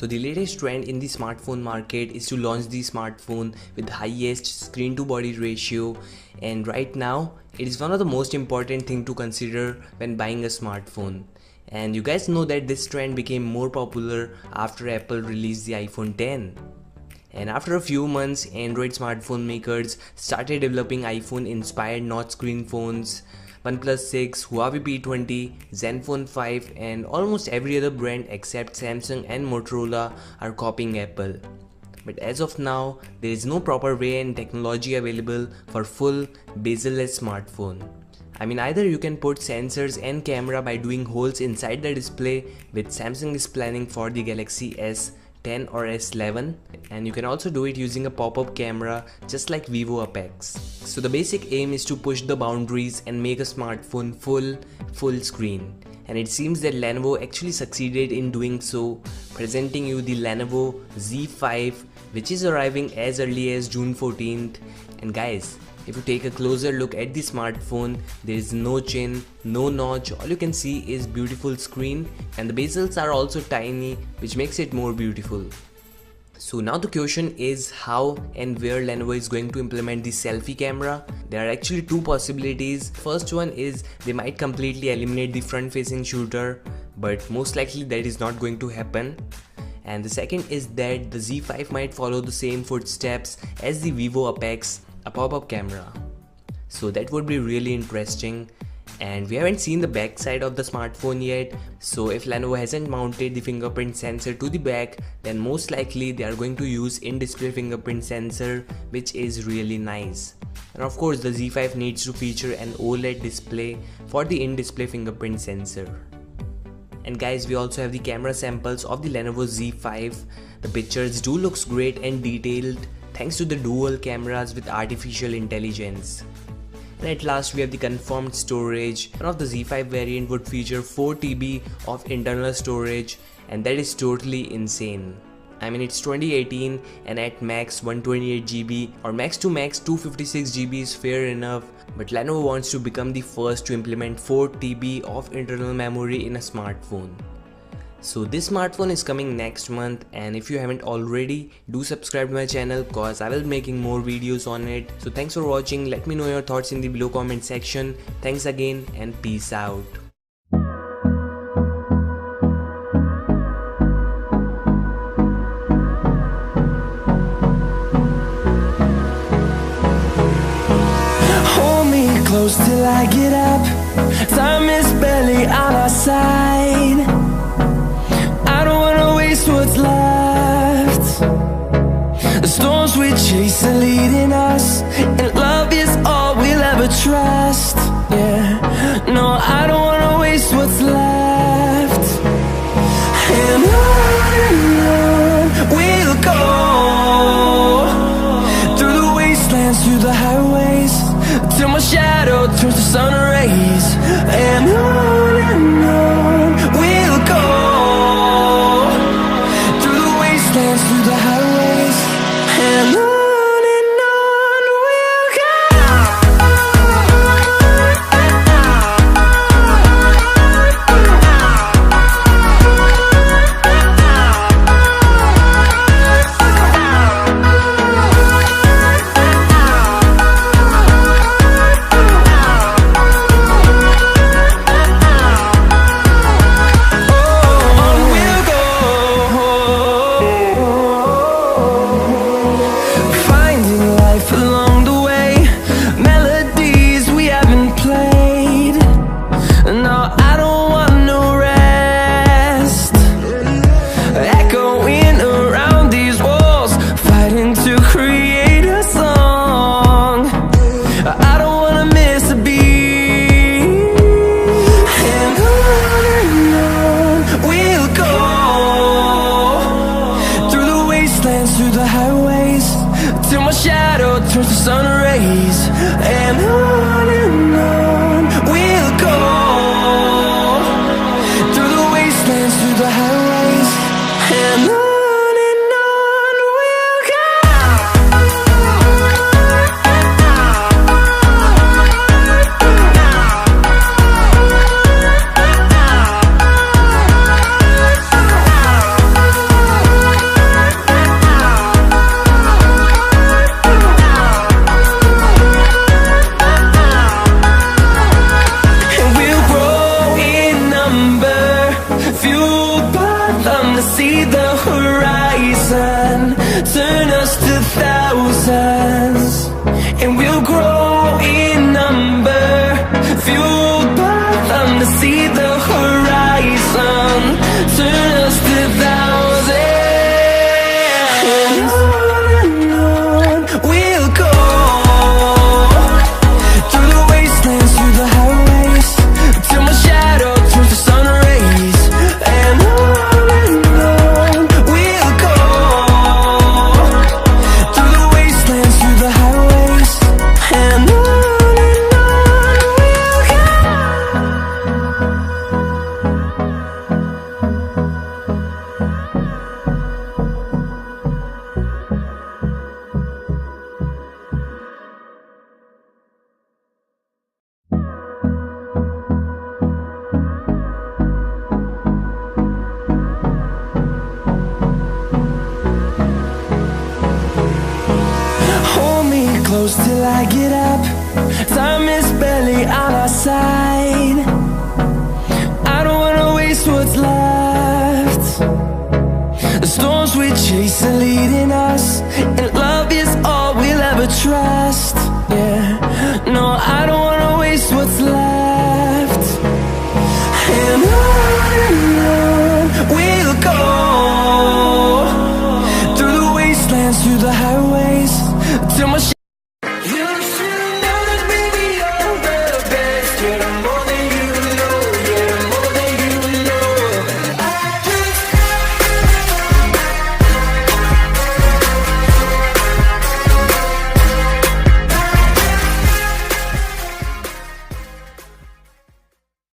the latest trend in the smartphone market is to launch the smartphone with highest screen to body ratio, and right now it is one of the most important thing to consider when buying a smartphone. And you guys know that this trend became more popular after Apple released the iPhone X. And after a few months, Android smartphone makers started developing iPhone inspired notch screen phones. OnePlus 6, Huawei P20, Zenfone 5 and almost every other brand except Samsung and Motorola are copying Apple. But as of now, there is no proper way and technology available for full bezel-less smartphone. I mean, either you can put sensors and camera by doing holes inside the display, which Samsung is planning for the Galaxy S10 or S11, and you can also do it using a pop-up camera just like Vivo Apex. So the basic aim is to push the boundaries and make a smartphone full screen, and it seems that Lenovo actually succeeded in doing so, presenting you the LENOVO Z5, which is arriving as early as June 14th. And guys, if you take a closer look at the smartphone, there is no chin, no notch, all you can see is beautiful screen, and the bezels are also tiny, which makes it more beautiful. So now the question is how and where Lenovo is going to implement the selfie camera. There are actually two possibilities. First one is they might completely eliminate the front facing shooter, but most likely that is not going to happen. And the second is that the Z5 might follow the same footsteps as the Vivo Apex, a pop-up camera. So that would be really interesting, and we haven't seen the back side of the smartphone yet. So if Lenovo hasn't mounted the fingerprint sensor to the back, then most likely they are going to use in-display fingerprint sensor, which is really nice. And of course the Z5 needs to feature an OLED display for the in-display fingerprint sensor. And guys, we also have the camera samples of the Lenovo Z5. The pictures do looks great and detailed thanks to the dual cameras with artificial intelligence. And at last we have the confirmed storage. One of the Z5 variant would feature 4 TB of internal storage, and that is totally insane. I mean, it's 2018 and at max 128 GB or max to max 256 GB is fair enough, but Lenovo wants to become the first to implement 4 TB of internal memory in a smartphone. So this smartphone is coming next month, and if you haven't already, do subscribe to my channel cause I will be making more videos on it. So thanks for watching. Let me know your thoughts in the below comment section. Thanks again and peace out. Hold me close till I get up. Time is barely on our side. What's left? The storms we chase are leading us, and love is all we'll ever trust. Yeah, no, I don't wanna waste what's left. And on we'll go, through the wastelands, through the highways, till my shadow turns to sun rays. And on we'll go, through the highways, and on we'll go. Through the highways, till my shadow turns to sun rays. And on we'll go, through the wastelands, through the highways, and on. We'll go. distance, and we'll grow in number, fueled by them to see the horizon, turn us to thousands. And on we'll go, through the wastelands, through the highways, till my shadow turns to sun rays. And on we'll go, through the wastelands, through the highways. And on we'll go. Hold me close till I get up. Time is barely on our side. I don't wanna waste what's left. The storms we chase are leading us, and love is all we'll ever trust. Yeah, no, I don't wanna waste what's left. And on we'll go, through the wastelands, through the highways, till my